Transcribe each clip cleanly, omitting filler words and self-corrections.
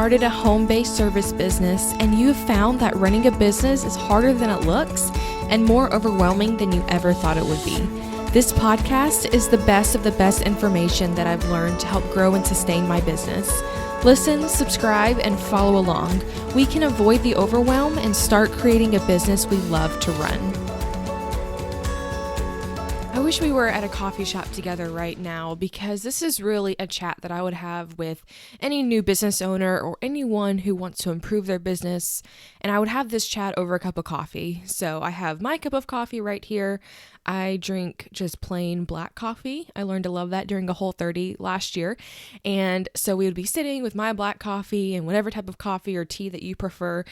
started a home-based service business and you have found that running a business is harder than it looks and more overwhelming than you ever thought it would be. This podcast is the best of the best information that I've learned to help grow and sustain my business. Listen, subscribe, and follow along. We can avoid the overwhelm and start creating a business we love to run. I wish we were at a coffee shop together right now because this is really a chat that I would have with any new business owner or anyone who wants to improve their business. And I would have this chat over a cup of coffee. So I have my cup of coffee right here. I drink just plain black coffee. I learned to love that during a Whole30 last year. And so we would be sitting with my black coffee and whatever type of coffee or tea that you prefer.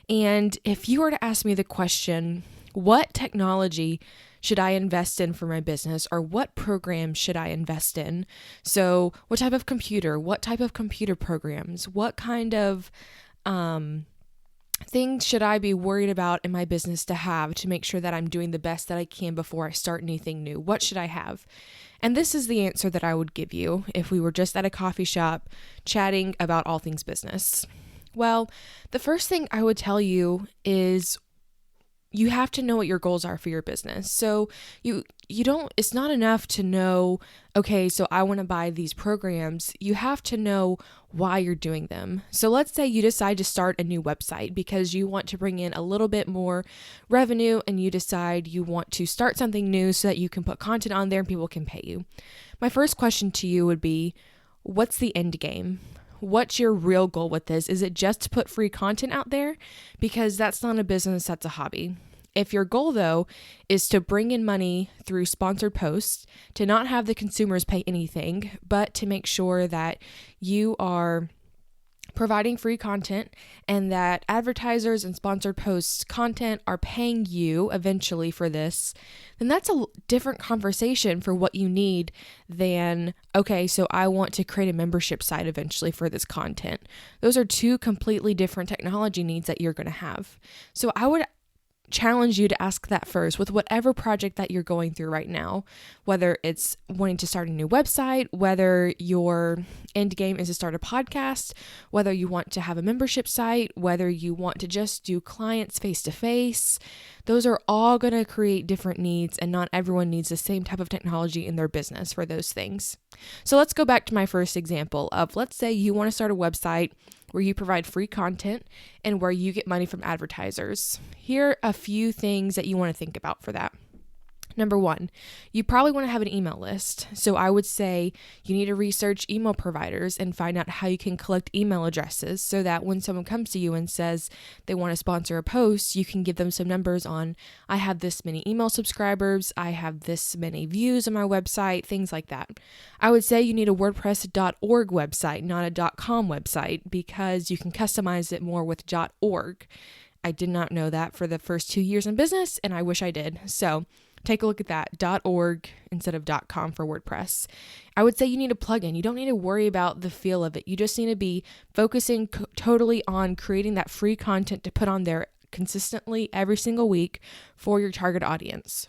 And if you were to ask me the question, what technology should I invest in for my business, or what program should I invest in? So what type of computer, what type of computer programs, what kind of things should I be worried about in my business to have to make sure that I'm doing the best that I can before I start anything new? What should I have? And this is the answer that I would give you if we were just at a coffee shop chatting about all things business. Well, the first thing I would tell you is you have to know what your goals are for your business. So it's not enough to know, okay, so I want to buy these programs. You have to know why you're doing them. So let's say you decide to start a new website because you want to bring in a little bit more revenue and you decide you want to start something new so that you can put content on there and people can pay you. My first question to you would be, what's the end game? What's your real goal with this? Is it just to put free content out there? Because that's not a business, that's a hobby. If your goal, though, is to bring in money through sponsored posts, to not have the consumers pay anything, but to make sure that you are providing free content and that advertisers and sponsored posts content are paying you eventually for this, then that's a different conversation for what you need than, okay, so I want to create a membership site eventually for this content. Those are two completely different technology needs that you're going to have. So I would challenge you to ask that first with whatever project that you're going through right now, whether it's wanting to start a new website, whether your end game is to start a podcast, whether you want to have a membership site, whether you want to just do clients face-to-face. Those are all going to create different needs, and not everyone needs the same type of technology in their business for those things. So let's go back to my first example of, let's say you want to start a website where you provide free content and where you get money from advertisers. Here are a few things that you want to think about for that. Number one, you probably want to have an email list. So I would say you need to research email providers and find out how you can collect email addresses so that when someone comes to you and says they want to sponsor a post, you can give them some numbers on, I have this many email subscribers, I have this many views on my website, things like that. I would say you need a WordPress.org website, not a .com website, because you can customize it more with .org. I did not know that for the first 2 years in business, and I wish I did. So take a look at that, .org instead of .com for WordPress. I would say you need a plugin. You don't need to worry about the feel of it. You just need to be focusing totally on creating that free content to put on there consistently every single week for your target audience.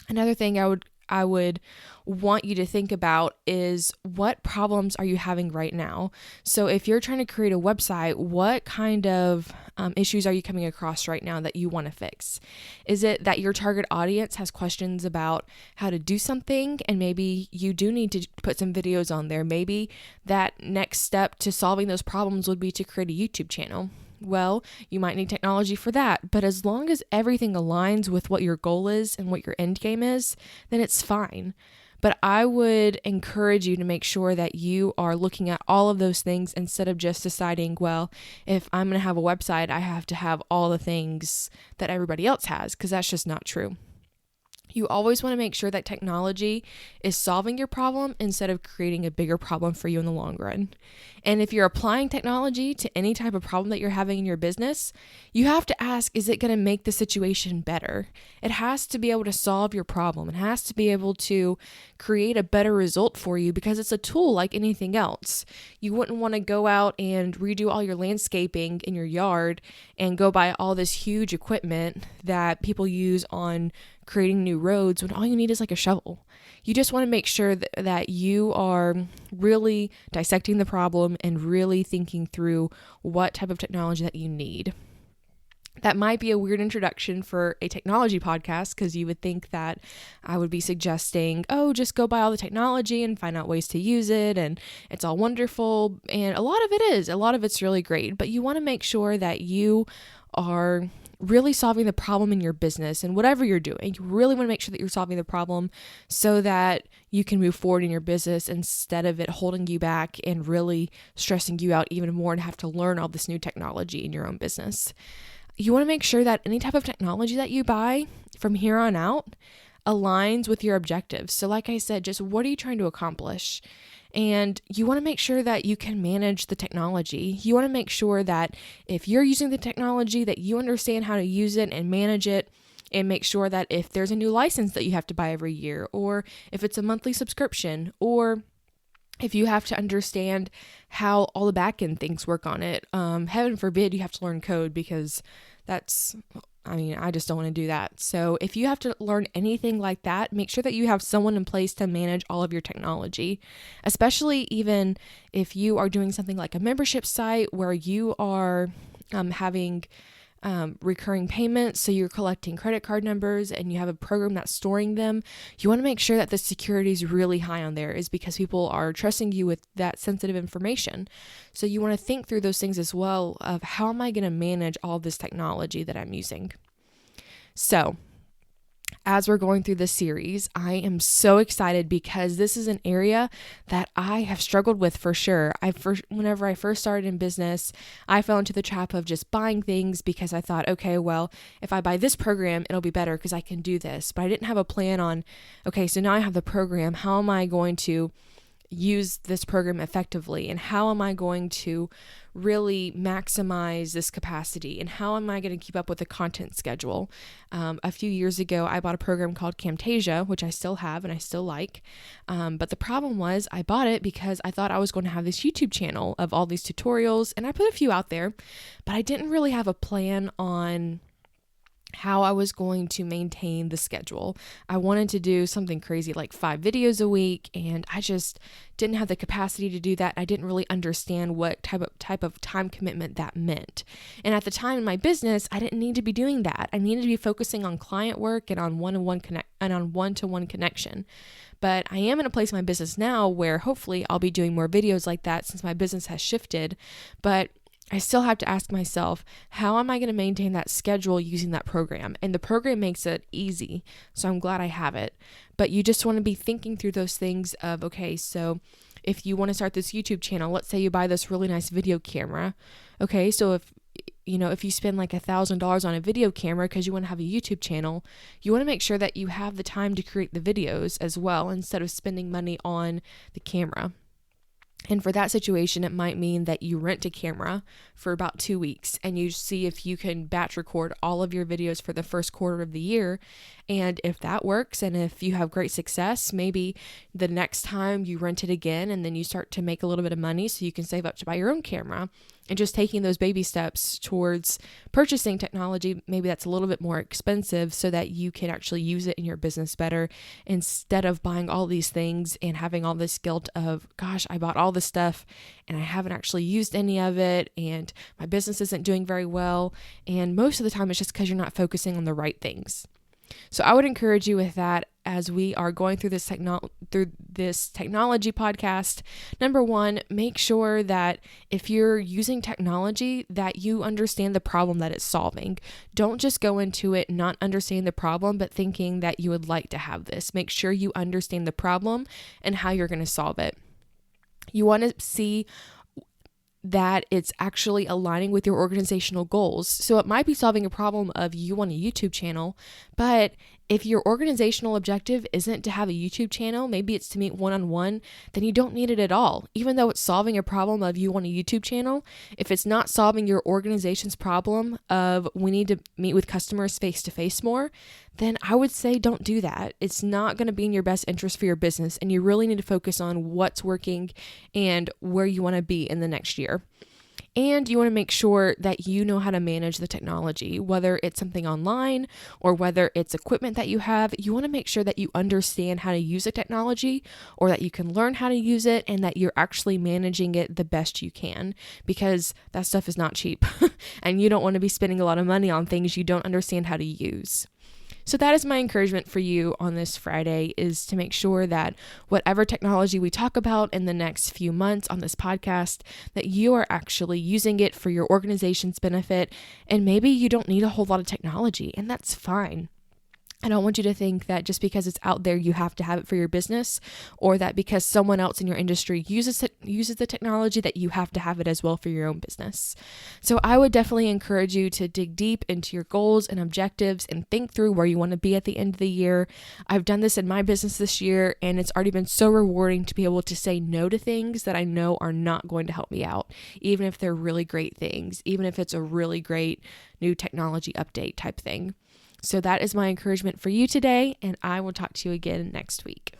Another thing I would want you to think about is, what problems are you having right now? So if you're trying to create a website, what kind of issues are you coming across right now that you want to fix? Is it that your target audience has questions about how to do something and maybe you do need to put some videos on there? Maybe that next step to solving those problems would be to create a YouTube channel. Well, you might need technology for that, but as long as everything aligns with what your goal is and what your end game is, then it's fine. But I would encourage you to make sure that you are looking at all of those things instead of just deciding, well, if I'm going to have a website, I have to have all the things that everybody else has, because that's just not true. You always want to make sure that technology is solving your problem instead of creating a bigger problem for you in the long run. And if you're applying technology to any type of problem that you're having in your business, you have to ask, is it going to make the situation better? It has to be able to solve your problem. It has to be able to create a better result for you because it's a tool like anything else. You wouldn't want to go out and redo all your landscaping in your yard and go buy all this huge equipment that people use on creating new roads when all you need is like a shovel. You just want to make sure that you are really dissecting the problem, problem and really thinking through what type of technology that you need. That might be a weird introduction for a technology podcast, because you would think that I would be suggesting, oh, just go buy all the technology and find out ways to use it, and it's all wonderful. And a lot of it is. A lot of it's really great. But you want to make sure that you are really solving the problem in your business and whatever you're doing. You really want to make sure that you're solving the problem so that you can move forward in your business instead of it holding you back and really stressing you out even more and have to learn all this new technology in your own business. You want to make sure that any type of technology that you buy from here on out aligns with your objectives. So like I said, just what are you trying to accomplish? And you want to make sure that you can manage the technology. You want to make sure that if you're using the technology, that you understand how to use it and manage it, and make sure that if there's a new license that you have to buy every year, or if it's a monthly subscription, or if you have to understand how all the back-end things work on it. Heaven forbid you have to learn code, because I just don't want to do that. So if you have to learn anything like that, make sure that you have someone in place to manage all of your technology, especially even if you are doing something like a membership site where you are having recurring payments. So you're collecting credit card numbers and you have a program that's storing them. You want to make sure that the security is really high on there, is because people are trusting you with that sensitive information. So you want to think through those things as well, of how am I going to manage all this technology that I'm using? So as we're going through this series, I am so excited because this is an area that I have struggled with for sure. Whenever I first started in business, I fell into the trap of just buying things because I thought, okay, well, if I buy this program, it'll be better because I can do this. But I didn't have a plan on, okay, so now I have the program. How am I going to use this program effectively, and how am I going to really maximize this capacity, and how am I going to keep up with the content schedule? A few years ago, I bought a program called Camtasia, which I still have and I still like. But the problem was I bought it because I thought I was going to have this YouTube channel of all these tutorials, and I put a few out there, but I didn't really have a plan on how I was going to maintain the schedule. I wanted to do something crazy like 5 videos a week, and I just didn't have the capacity to do that. I didn't really understand what type of time commitment that meant. And at the time in my business, I didn't need to be doing that. I needed to be focusing on client work and on one-to-one connection. But I am in a place in my business now where hopefully I'll be doing more videos like that since my business has shifted. But I still have to ask myself, how am I going to maintain that schedule using that program? And the program makes it easy, so I'm glad I have it. But you just want to be thinking through those things of, okay, so if you want to start this YouTube channel, let's say you buy this really nice video camera. Okay, so if you spend like $1,000 on a video camera because you want to have a YouTube channel, you want to make sure that you have the time to create the videos as well, instead of spending money on the camera. And for that situation, it might mean that you rent a camera for about 2 weeks and you see if you can batch record all of your videos for the first quarter of the year. And if that works, and if you have great success, maybe the next time you rent it again, and then you start to make a little bit of money so you can save up to buy your own camera. And just taking those baby steps towards purchasing technology, maybe that's a little bit more expensive, so that you can actually use it in your business better, instead of buying all these things and having all this guilt of, gosh, I bought all this stuff and I haven't actually used any of it, and my business isn't doing very well. And most of the time it's just because you're not focusing on the right things. So I would encourage you with that as we are going through this technology podcast. Number one, make sure that if you're using technology, that you understand the problem that it's solving. Don't just go into it not understanding the problem, but thinking that you would like to have this. Make sure you understand the problem and how you're going to solve it. You want to see that it's actually aligning with your organizational goals. So it might be solving a problem of you want a YouTube channel, but if your organizational objective isn't to have a YouTube channel, maybe it's to meet one-on-one, then you don't need it at all. Even though it's solving a problem of you want a YouTube channel, if it's not solving your organization's problem of we need to meet with customers face-to-face more, then I would say don't do that. It's not going to be in your best interest for your business, and you really need to focus on what's working and where you want to be in the next year. And you want to make sure that you know how to manage the technology, whether it's something online or whether it's equipment that you have. You want to make sure that you understand how to use the technology, or that you can learn how to use it, and that you're actually managing it the best you can, because that stuff is not cheap and you don't want to be spending a lot of money on things you don't understand how to use. So that is my encouragement for you on this Friday, is to make sure that whatever technology we talk about in the next few months on this podcast, that you are actually using it for your organization's benefit. And maybe you don't need a whole lot of technology, and that's fine. I don't want you to think that just because it's out there, you have to have it for your business, or that because someone else in your industry uses the technology, that you have to have it as well for your own business. So I would definitely encourage you to dig deep into your goals and objectives and think through where you want to be at the end of the year. I've done this in my business this year, and it's already been so rewarding to be able to say no to things that I know are not going to help me out, even if they're really great things, even if it's a really great new technology update type thing. So that is my encouragement for you today, and I will talk to you again next week.